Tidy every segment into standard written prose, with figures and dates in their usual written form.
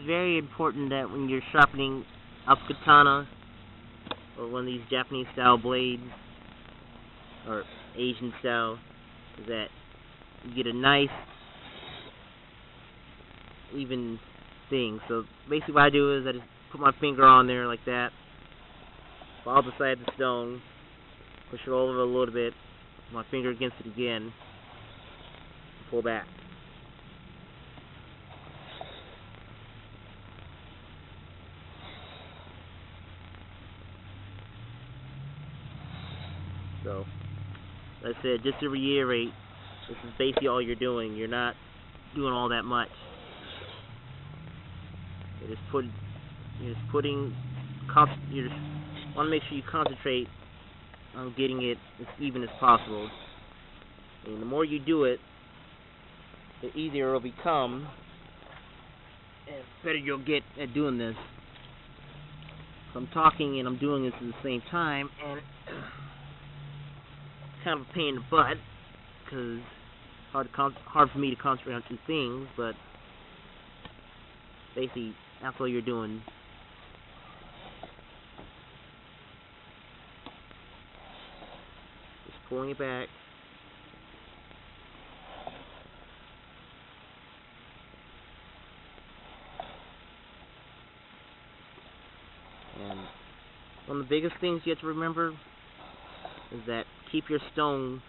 very important that when you're sharpening a katana or one of these Japanese style blades or Asian style, is that you get a nice even thing. So basically what I do is I just put my finger on there like that, follow the side of the stone, push it over a little bit, my finger against it again, pull back. So, like I said, just to reiterate, this is basically all you're doing. You're not doing all that much. You just want to make sure you concentrate on getting it as even as possible. And the more you do it, the easier it'll become, and the better you'll get at doing this. So I'm talking and I'm doing this at the same time, and it's kind of a pain in the butt because it's hard for me to concentrate on two things. But basically, that's all you're doing. Just pulling it back. And one of the biggest things you have to remember is that keep your stone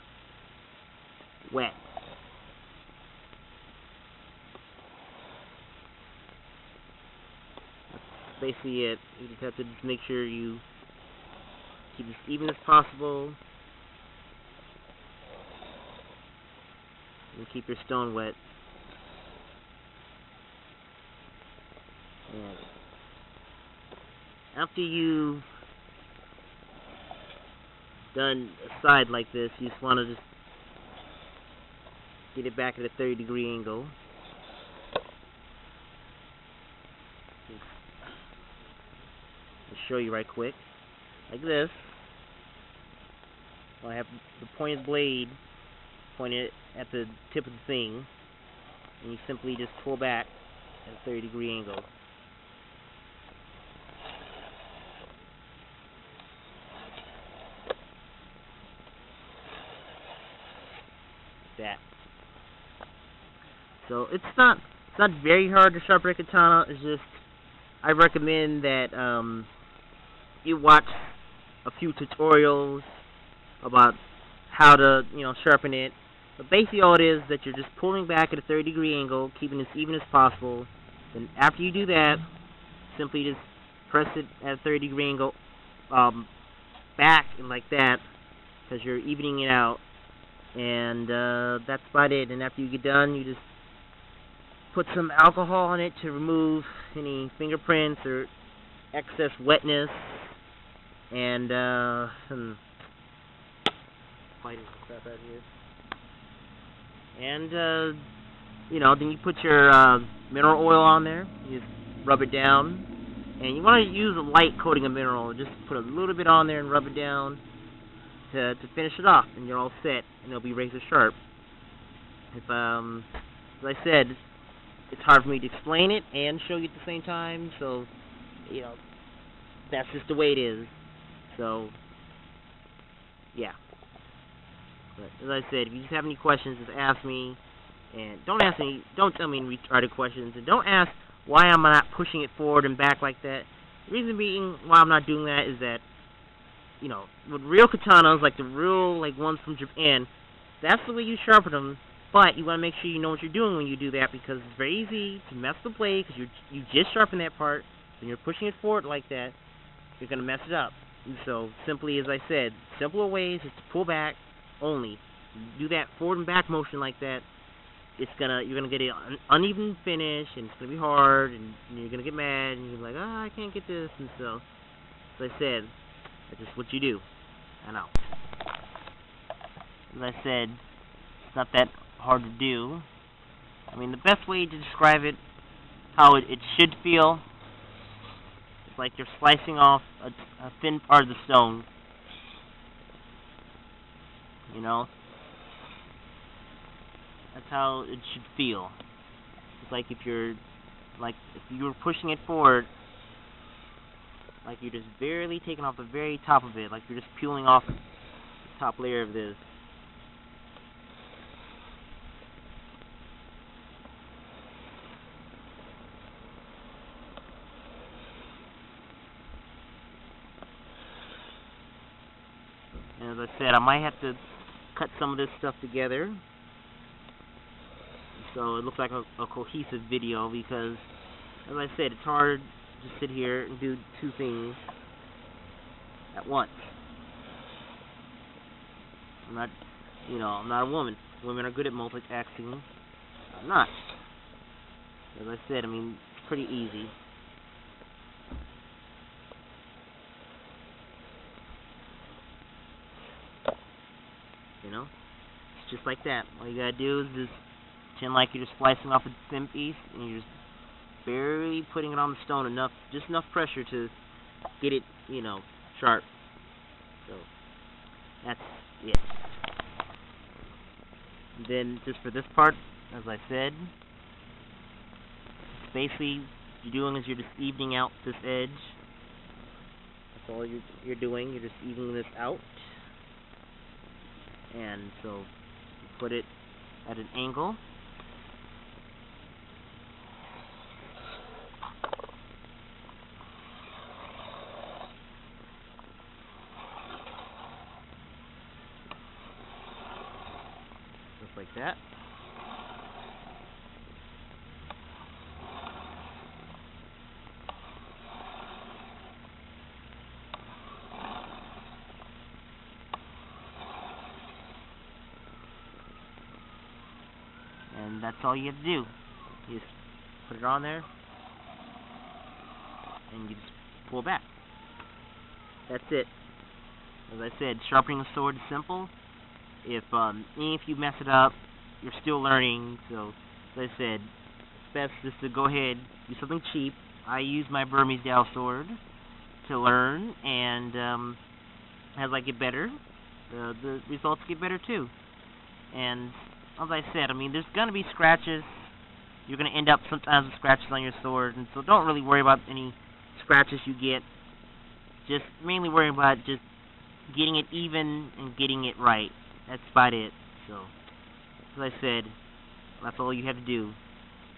wet. That's basically it. You just have to make sure you keep it as even as possible and keep your stone wet. And after you've done a side like this, you just want to just get it back at a 30-degree angle. I'll show you right quick. Like this. I have the pointed blade pointed at the tip of the thing, and you simply just pull back at a 30-degree angle. That. So it's not very hard to sharpen a katana. It's just I recommend that you watch a few tutorials about how to sharpen it. But basically all it is that you're just pulling back at a 30-degree angle, keeping it as even as possible. Then after you do that, simply just press it at a 30-degree angle back and like that, because you're evening it out. And that's about it. And after you get done, you just put some alcohol on it to remove any fingerprints or excess wetness. And fighting the crap out of here. And then you put your mineral oil on there. You just rub it down, and you want to use a light coating of mineral. Just put a little bit on there and rub it down to finish it off, and you're all set, and it'll be razor sharp. If as I said, it's hard for me to explain it and show you at the same time, so that's just the way it is. So yeah. But as I said, if you just have any questions, just ask me, and don't tell me any retarded questions, and don't ask why I'm not pushing it forward and back like that. The reason being why I'm not doing that is that with real katanas, like the real ones from Japan, that's the way you sharpen them. But you want to make sure you know what you're doing when you do that, because it's very easy to mess the blade, because you just sharpen that part. When you're pushing it forward like that, you're going to mess it up. And so simply, as I said, simpler ways is to pull back only. You do that forward and back motion like that, you're gonna get an uneven finish, and it's gonna be hard, and you're gonna get mad, and you're like, I can't get this. And so, as I said, that's just what you do. I know. As I said, it's not that hard to do. I mean, the best way to describe it, how it should feel, it's like you're slicing off a thin part of the stone. That's how it should feel. It's like if you're like if you were pushing it forward, like you're just barely taking off the very top of it, like you're just peeling off the top layer of this. And as I said, I might have to cut some of this stuff together so it looks like a cohesive video, because as I said, it's hard to sit here and do two things at once. I'm not a woman. Women are good at multitasking. I'm not. As I said, it's pretty easy. It's just like that. All you gotta do is just pretend like you're just slicing off a thin piece, and you're just barely putting it on the stone just enough pressure to get it, sharp. So that's it. And then just for this part, as I said, basically what you're doing is you're just evening out this edge. That's all you're doing. You're just evening this out. And so you put it at an angle. Just like that. And that's all you have to do. You just put it on there, and you just pull back. That's it. As I said, sharpening a sword is simple. If you mess it up, you're still learning. So, as I said, it's best just to go ahead, do something cheap. I use my Burmese dowel sword to learn, and as I get better, the results get better too. And as I said, there's going to be scratches. You're going to end up sometimes with scratches on your sword, and so don't really worry about any scratches you get. Just mainly worry about just getting it even and getting it right. That's about it. So, as I said, that's all you have to do.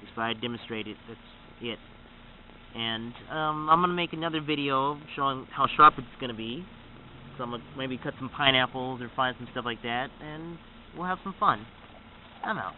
Just by demonstrate it. That's it. And I'm going to make another video showing how sharp it's going to be. So I'm going to maybe cut some pineapples or find some stuff like that, and we'll have some fun. I'm out.